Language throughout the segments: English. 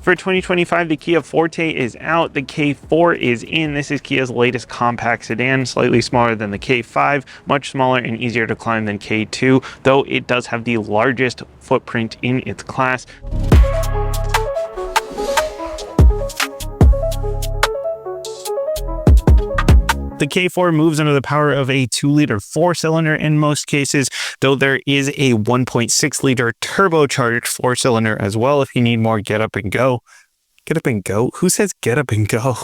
For 2025, the Kia Forte is out, the K4 is in. This is Kia's latest compact sedan, slightly smaller than the K5, much smaller and easier to climb than K2, though it does have the largest footprint in its class. The K4 moves under the power of a 2-liter 4-cylinder in most cases, though there is a 1.6-liter turbocharged 4-cylinder as well if you need more get up and go. Get up and go? Who says get up and go?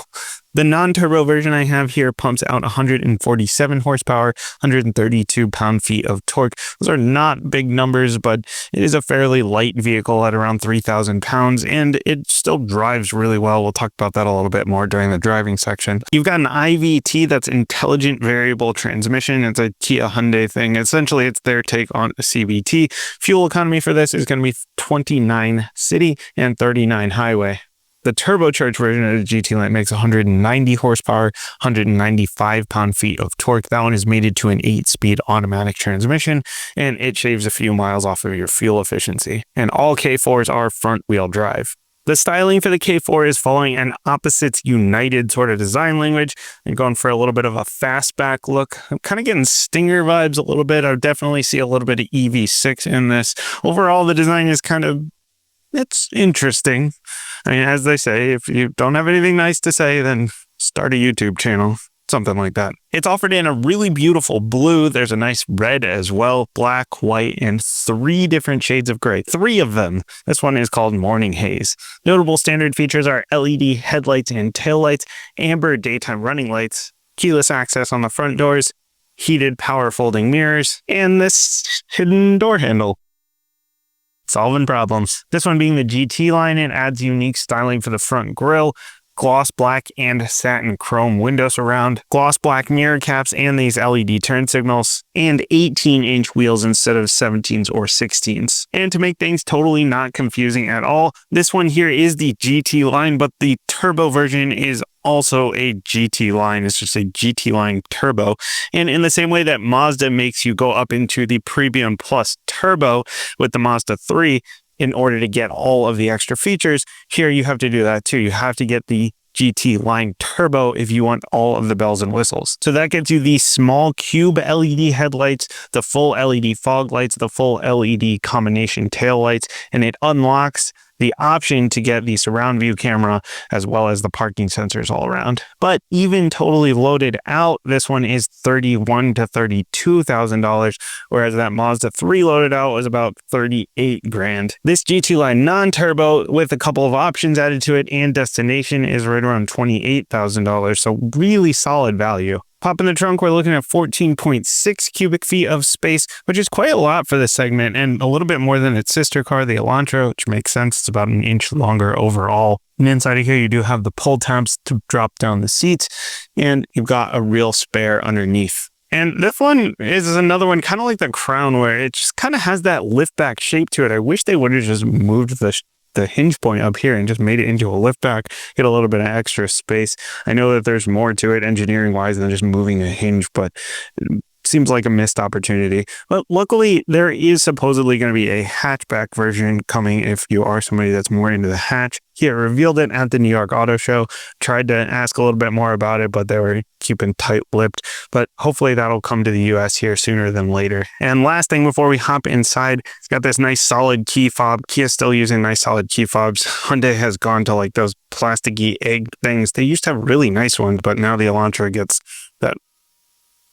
The non-turbo version I have here pumps out 147 horsepower, 132 pound-feet of torque. Those are not big numbers, but it is a fairly light vehicle at around 3,000 pounds, and it still drives really well. We'll talk about that a little bit more during the driving section. You've got an IVT, that's intelligent variable transmission. It's a Kia Hyundai thing. Essentially, it's their take on a CVT. Fuel economy for this is going to be 29 city and 39 highway. The turbocharged version of the GT Line makes 190 horsepower, 195 pound-feet of torque. That one is mated to an 8-speed automatic transmission, and it shaves a few miles off of your fuel efficiency. And all K4s are front-wheel drive. The styling for the K4 is following an opposites united sort of design language. You're going for a little bit of a fastback look. I'm kind of getting Stinger vibes a little bit. I definitely see a little bit of EV6 in this. Overall, the design is it's interesting. I mean, as they say, if you don't have anything nice to say, then start a YouTube channel, something like that. It's offered in a really beautiful blue. There's a nice red as well, black, white, and 3 different shades of gray. 3 of them. This one is called Morning Haze. Notable standard features are LED headlights and taillights, amber daytime running lights, keyless access on the front doors, heated power folding mirrors, and this hidden door handle. Solving problems. This one being the GT line, it adds unique styling for the front grille, gloss black and satin chrome window surround, gloss black mirror caps and these LED turn signals, and 18-inch wheels instead of 17s or 16s. And to make things totally not confusing at all, this one here is the GT line, but the turbo version is also a GT line. It's just a GT line turbo. And in the same way that Mazda makes you go up into the Premium Plus Turbo with the Mazda 3 in order to get all of the extra features, here you have to do that too. You have to get the GT line turbo if you want all of the bells and whistles. So that gets you the small cube LED headlights, the full LED fog lights, the full LED combination tail lights, and it unlocks the option to get the surround view camera as well as the parking sensors all around. But even totally loaded out, this one is $31,000 to $32,000, whereas that Mazda 3 loaded out was about $38,000. This GT line non-turbo with a couple of options added to it and destination is right around $28,000, so really solid value. Pop in the trunk, we're looking at 14.6 cubic feet of space, which is quite a lot for this segment and a little bit more than its sister car, the Elantra, which makes sense. It's about an inch longer overall. And inside of here, you do have the pull tabs to drop down the seats, and you've got a real spare underneath. And this one is another one, kind of like the Crown, where it just kind of has that lift back shape to it. I wish they would have just moved the hinge point up here and just made it into a liftback, get a little bit of extra space. I know that there's more to it engineering wise than just moving a hinge, but it seems like a missed opportunity. But luckily, there is supposedly going to be a hatchback version coming if you are somebody that's more into the hatch. Kia revealed it at the New York Auto Show, tried to ask a little bit more about it, but they were keeping tight-lipped. But hopefully that'll come to the US here sooner than later. And last thing before we hop inside, it's got this nice solid key fob. Kia's still using nice solid key fobs. Hyundai has gone to like those plasticky egg things. They used to have really nice ones, but now the Elantra gets that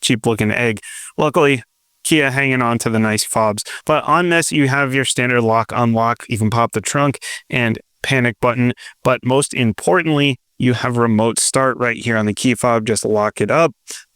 cheap looking egg. Luckily, Kia hanging on to the nice fobs. But on this, you have your standard lock unlock. You can pop the trunk and panic button. But most importantly, you have remote start right here on the key fob. Just lock it up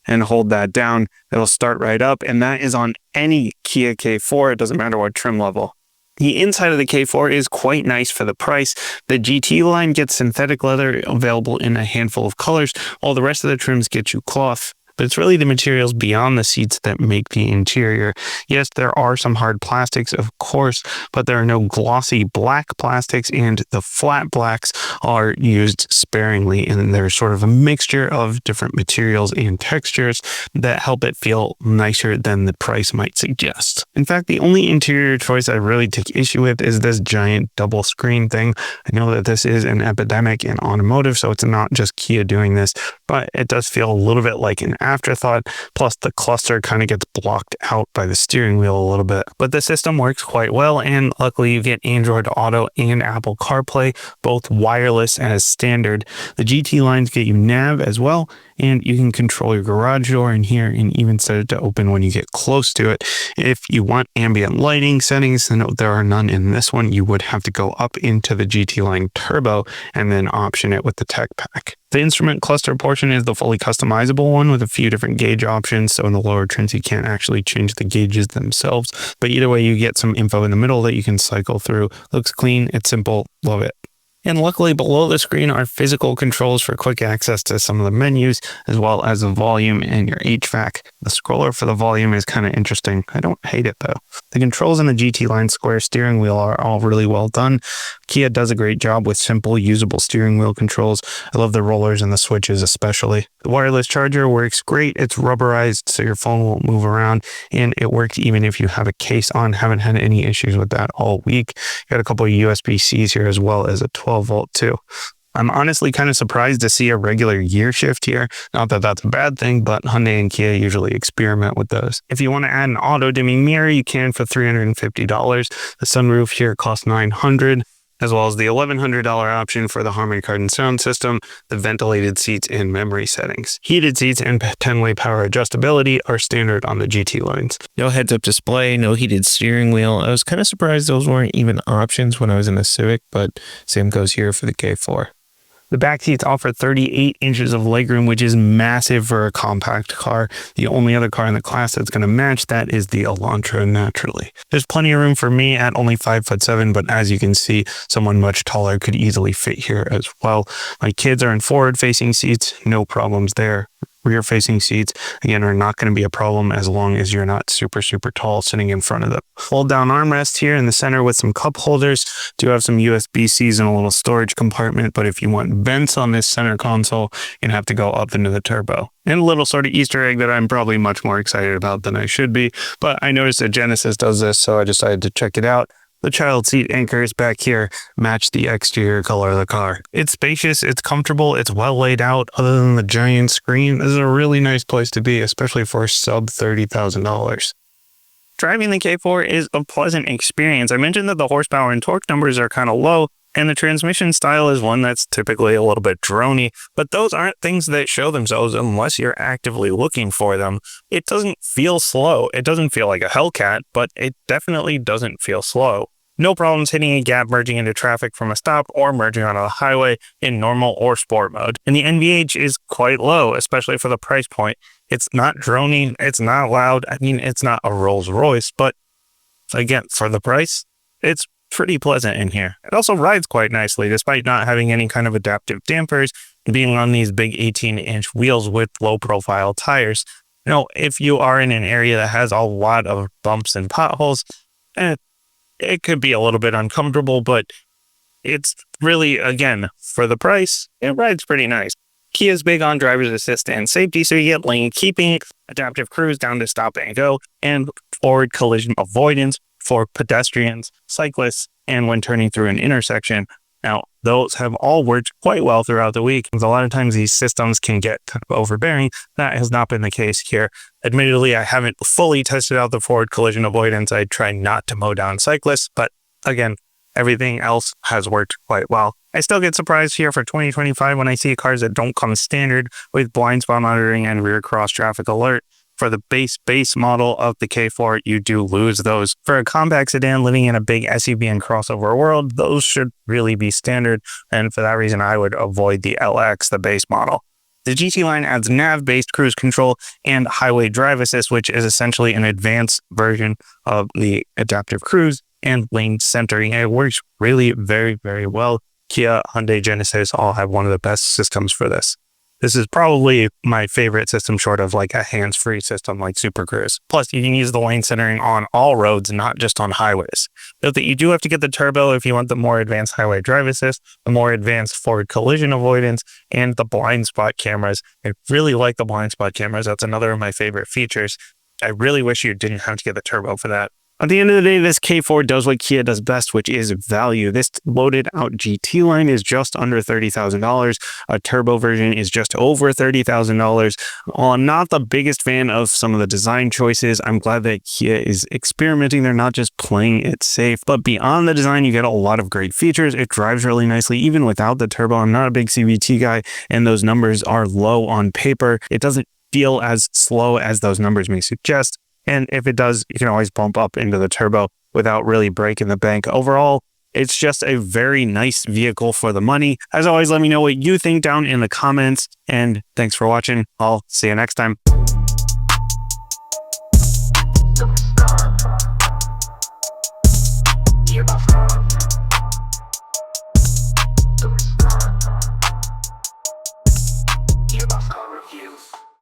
and hold that down. It'll start right up. And that is on any Kia K4. It doesn't matter what trim level. The inside of the K4 is quite nice for the price. The GT line gets synthetic leather available in a handful of colors, while the rest of the trims get you cloth. but it's really the materials beyond the seats that make the interior. Yes, there are some hard plastics, of course, but there are no glossy black plastics, and the flat blacks are used sparingly, and there's sort of a mixture of different materials and textures that help it feel nicer than the price might suggest. In fact, the only interior choice I really take issue with is this giant double screen thing. I know that this is an epidemic in automotive, so it's not just Kia doing this, but it does feel a little bit like an afterthought. Plus, the cluster kind of gets blocked out by the steering wheel a little bit. But the system works quite well, and luckily you get Android Auto and Apple CarPlay, both wireless as standard. The GT lines get you nav as well, and you can control your garage door in here and even set it to open when you get close to it. If you want ambient lighting settings, then there are none in this one. You would have to go up into the GT Line Turbo and then option it with the tech pack. The instrument cluster portion is the fully customizable one with a few different gauge options. So in the lower trims, you can't actually change the gauges themselves. But either way, you get some info in the middle that you can cycle through. Looks clean. It's simple. Love it. And luckily below the screen are physical controls for quick access to some of the menus, as well as the volume and your HVAC. The scroller for the volume is kind of interesting. I don't hate it though. The controls in the GT Line square steering wheel are all really well done. Kia does a great job with simple, usable steering wheel controls. I love the rollers and the switches especially. The wireless charger works great. It's rubberized so your phone won't move around, and it works even if you have a case on. Haven't had any issues with that all week. Got a couple of USB-Cs here as well as a 12-volt too. I'm honestly kind of surprised to see a regular gear shift here. Not that that's a bad thing, but Hyundai and Kia usually experiment with those. If you want to add an auto dimming mirror, you can for $350. The sunroof here costs $900, as well as the $1,100 option for the Harman Kardon sound system, the ventilated seats and memory settings. Heated seats and 10-way power adjustability are standard on the GT lines. No heads-up display, no heated steering wheel. I was kind of surprised those weren't even options when I was in the Civic, but same goes here for the K4. The back seats offer 38 inches of legroom, which is massive for a compact car. The only other car in the class that's going to match that is the Elantra naturally. There's plenty of room for me at only 5'7", but as you can see, someone much taller could easily fit here as well. My kids are in forward-facing seats, no problems there. Rear-facing seats, again, are not going to be a problem as long as you're not super tall sitting in front of them. Fold-down armrest here in the center with some cup holders. Do have some USB-Cs and a little storage compartment, but if you want vents on this center console, you're going to have to go up into the turbo. And a little sort of Easter egg that I'm probably much more excited about than I should be, but I noticed that Genesis does this, so I decided to check it out. The child seat anchors back here match the exterior color of the car. It's spacious, it's comfortable, it's well laid out. Other than the giant screen, this is a really nice place to be, especially for sub $30,000. Driving the K4 is a pleasant experience. I mentioned that the horsepower and torque numbers are kind of low, and the transmission style is one that's typically a little bit drony, but those aren't things that show themselves unless you're actively looking for them. It doesn't feel slow. It doesn't feel like a Hellcat, but it definitely doesn't feel slow. No problems hitting a gap, merging into traffic from a stop, or merging onto a highway in normal or sport mode. And the NVH is quite low, especially for the price point. It's not droning, it's not loud. I mean, it's not a Rolls Royce, but again, for the price, it's pretty pleasant in here. It also rides quite nicely, despite not having any kind of adaptive dampers, being on these big 18-inch wheels with low-profile tires. You know, if you are in an area that has a lot of bumps and potholes, it could be a little bit uncomfortable, but it's really, again, for the price, it rides pretty nice. Kia's big on driver's assist and safety, so you get lane keeping, adaptive cruise down to stop and go, and forward collision avoidance for pedestrians, cyclists, and when turning through an intersection. Now, those have all worked quite well throughout the week. A lot of times these systems can get kind of overbearing. That has not been the case here. Admittedly, I haven't fully tested out the forward collision avoidance. I try not to mow down cyclists, but again, everything else has worked quite well. I still get surprised here for 2025 when I see cars that don't come standard with blind spot monitoring and rear cross traffic alert. For the base model of the K4, you do lose those. For a compact sedan living in a big SUV and crossover world, those should really be standard, and for that reason, I would avoid the LX, the base model. The GT line adds nav-based cruise control and highway drive assist, which is essentially an advanced version of the adaptive cruise and lane centering. It works really very well. Kia, Hyundai, Genesis all have one of the best systems for this. This is probably my favorite system short of like a hands-free system like Super Cruise. Plus, you can use the lane centering on all roads, not just on highways. Note that you do have to get the turbo if you want the more advanced highway drive assist, the more advanced forward collision avoidance, and the blind spot cameras. I really like the blind spot cameras. That's another of my favorite features. I really wish you didn't have to get the turbo for that. At the end of the day, this K4 does what Kia does best, which is value. This loaded out GT line is just under $30,000. A turbo version is just over $30,000. While I'm not the biggest fan of some of the design choices, I'm glad that Kia is experimenting. They're not just playing it safe. But beyond the design, you get a lot of great features. It drives really nicely, even without the turbo. I'm not a big CVT guy, and those numbers are low on paper. It doesn't feel as slow as those numbers may suggest. And if it does, you can always bump up into the turbo without really breaking the bank. Overall, it's just a very nice vehicle for the money. As always, let me know what you think down in the comments. And thanks for watching. I'll see you next time.